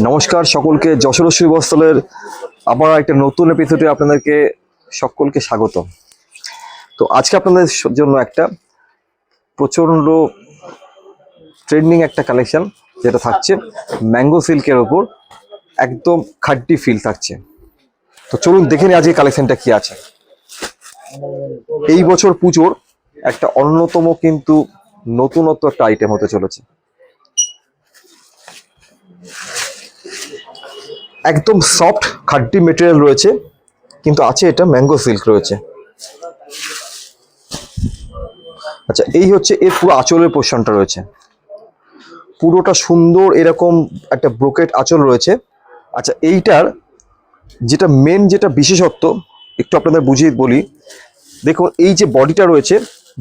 নমস্কার সকলকে, যশোর বস্ত্রালয়ের আবার একটা নতুন এপিসোডে আপনাদেরকে সকলকে স্বাগত। তো আজকে আপনাদের জন্য একটা প্রচন্ড ট্রেন্ডিং একটা কালেকশন যেটা থাকছে ম্যাঙ্গো সিল্কের ওপর, একদম খাড্ডি ফিল থাকছে। তো চলুন দেখে নিই আজকে কালেকশনটা কি আছে। এই বছর পুজোর একটা অন্যতম কিন্তু নতুনত্ব একটা আইটেম হতে চলেছে। একদম সফট খাড্ডি মেটেরিয়াল রয়েছে, কিন্তু আছে এটা ম্যাঙ্গো সিল্ক রয়েছে। আচ্ছা, এই হচ্ছে এর পুরো আঁচলের পোর্শনটা রয়েছে, পুরোটা সুন্দর এরকম একটা ব্রোকেট আঁচল রয়েছে। আচ্ছা, এইটার যেটা বিশেষত্ব একটু আপনাদের বুঝিয়ে বলি। দেখুন, এই যে বডিটা রয়েছে,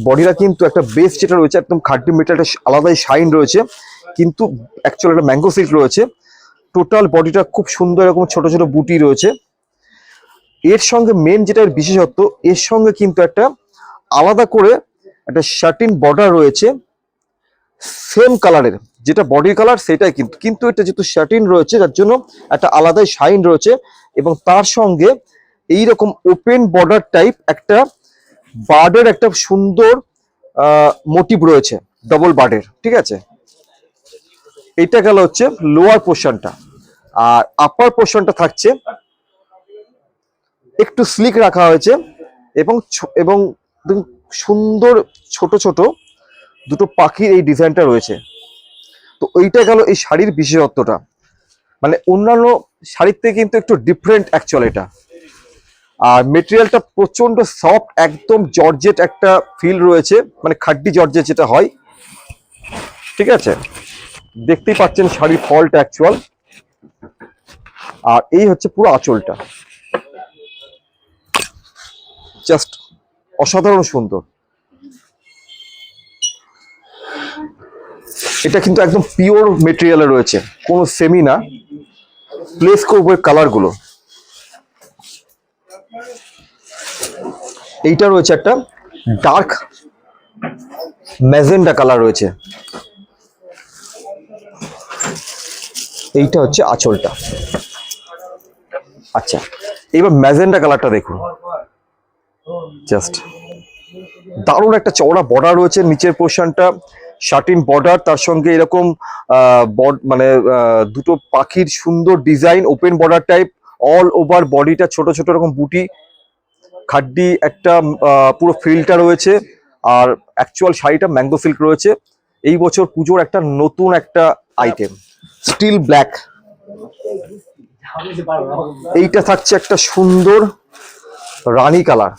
বডিটা কিন্তু একটা বেস যেটা রয়েছে একদম খাড্ডি মেটেরিয়ালটা আলাদাই শাইন রয়েছে, কিন্তু অ্যাকচুয়ালি একটা ম্যাঙ্গো সিল্ক রয়েছে। টোটাল বডিটা খুব সুন্দর এরকম ছোট ছোট বুটি রয়েছে। এর সঙ্গে মেন যেটা এর বিশেষত্ব, এর সঙ্গে কিন্তু একটা আলাদা করে একটা শার্টিন বর্ডার রয়েছে সেম কালারের, যেটা বডি কালার সেটাই, কিন্তু এটা যেহেতু শার্টিন রয়েছে যার জন্য একটা আলাদাই শাইন রয়েছে। এবং তার সঙ্গে এইরকম ওপেন বর্ডার টাইপ একটা বার্ডের একটা সুন্দর মোটিভ রয়েছে, ডবল বার্ডের। ঠিক আছে, এটা গেল হচ্ছে লোয়ার পোর্শনটা। আর আপার পোর্শনটা থাকছে একটু স্লিক রাখা হয়েছে এবং এবং সুন্দর ছোট ছোট দুটো পাখির এই ডিজাইনটা রয়েছে। তো ওইটা গেল এই শাড়ির বিশেষত্বটা, মানে অন্যান্য শাড়ির থেকে কিন্তু একটু ডিফারেন্ট অ্যাকচুয়াল এটা। আর মেটেরিয়ালটা প্রচন্ড সফট, একদম জর্জেট একটা ফিল রয়েছে, মানে খাড্ডি জর্জেট যেটা হয়। ঠিক আছে, দেখতেই পাচ্ছেন শাড়ির ফলটা অ্যাকচুয়াল। আর এই হচ্ছে পুরো আঁচলটা, জাস্ট অসাধারণ সুন্দর। এটা কিন্তু একদম পিওর মেটেরিয়ালে রয়েছে, কোনো সেমি না। প্লেস করবো কালার গুলো। এইটা রয়েছে একটা ডার্ক ম্যাজেন্ডা কালার রয়েছে। এইটা হচ্ছে আঁচলটা। আচ্ছা, এবার ম্যাজেন্ডা কালারটা দেখুন, জাস্ট দারুণ একটা চওড়া বর্ডার রয়েছে, নিচের পোর্শনটা শার্টিন বর্ডার, তার সঙ্গে এরকম মানে দুটো পাখির সুন্দর design, open border type, all over বডিটা ছোট ছোট এরকম বুটি, খাড্ডি একটা পুরো ফিলটা রয়েছে। আর অ্যাকচুয়াল শাড়িটা ম্যাঙ্গো সিল্ক রয়েছে। এই বছর পুজোর একটা নতুন একটা আইটেম, স্টিল ব্ল্যাক। এইটা থাকছে একটা সুন্দর রানী কালার,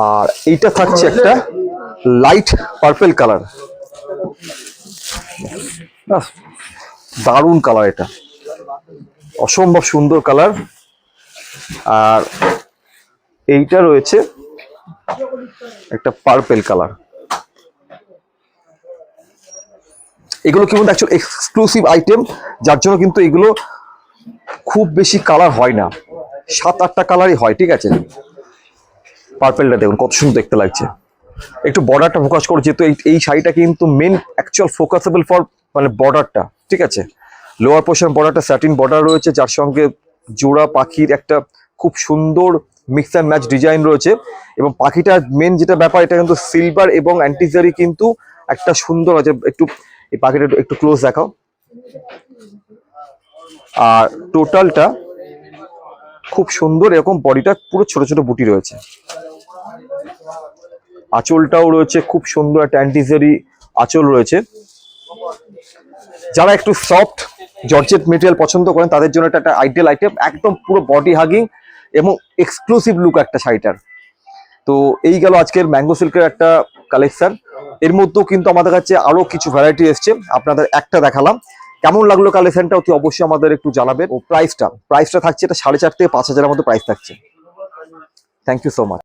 আর এইটা থাকছে একটা লাইট পার্পল কালার। দারুণ কালার, এটা অসম্ভব সুন্দর কালার। আর এইটা রয়েছে একটা পার্পল কালার। এগুলো কিন্তু অ্যাকচুয়ালি এক্সক্লুসিভ আইটেম, যার জন্য কিন্তু এগুলো খুব বেশি কালার হয় না, 7-8টা কালারই হয়। ঠিক আছে, পার্পলটা দেখুন কত সুন্দর দেখতে লাগছে। একটু বর্ডারটা ফোকাস করো, যেহেতু এই শাড়িটা কিন্তু মেন অ্যাকচুয়াল ফোকাসেবল ফর মানে বর্ডারটা। ঠিক আছে, লোয়ার পোর্শন বর্ডারটা স্যাটিন বর্ডার রয়েছে, যার সঙ্গে জোড়া পাখির একটা খুব সুন্দর মিক্স অ্যান্ড ম্যাচ ডিজাইন রয়েছে। এবং পাখিটার মেন যেটা ব্যাপার, এটা কিন্তু সিলভার এবং অ্যান্টিজারি কিন্তু একটা সুন্দর আছে। একটু এই পাখিটা একটু ক্লোজ দেখাও। আর টোটালটা খুব সুন্দর, এরকম বডিটা পুরো ছোট ছোট বুটি রয়েছে। আঁচলটাও রয়েছে খুব সুন্দর একটা অ্যান্টিজারি আঁচল রয়েছে। যারা একটু সফট জর্জেট মেটেরিয়াল পছন্দ করেন তাদের জন্য এটা একটা আইডিয়াল আইটেম, একদম পুরো বডি হাগিং এবং এক্সক্লুসিভ লুক একটা শাড়িটার। তো এই গেল আজকের ম্যাঙ্গো সিল্কের একটা কালেকশন। এর মধ্যেও কিন্তু আমাদের কাছে আরো কিছু ভ্যারাইটি এসছে, আপনাদের একটা দেখালাম। কেমন লাগলো কালেকশনটা অতি অবশ্যই আমাদের একটু জানাবেন। ও প্রাইসটা থাকছে এটা 4,500 থেকে 5,000-এর মধ্যে প্রাইস থাকছে। Thank you so much.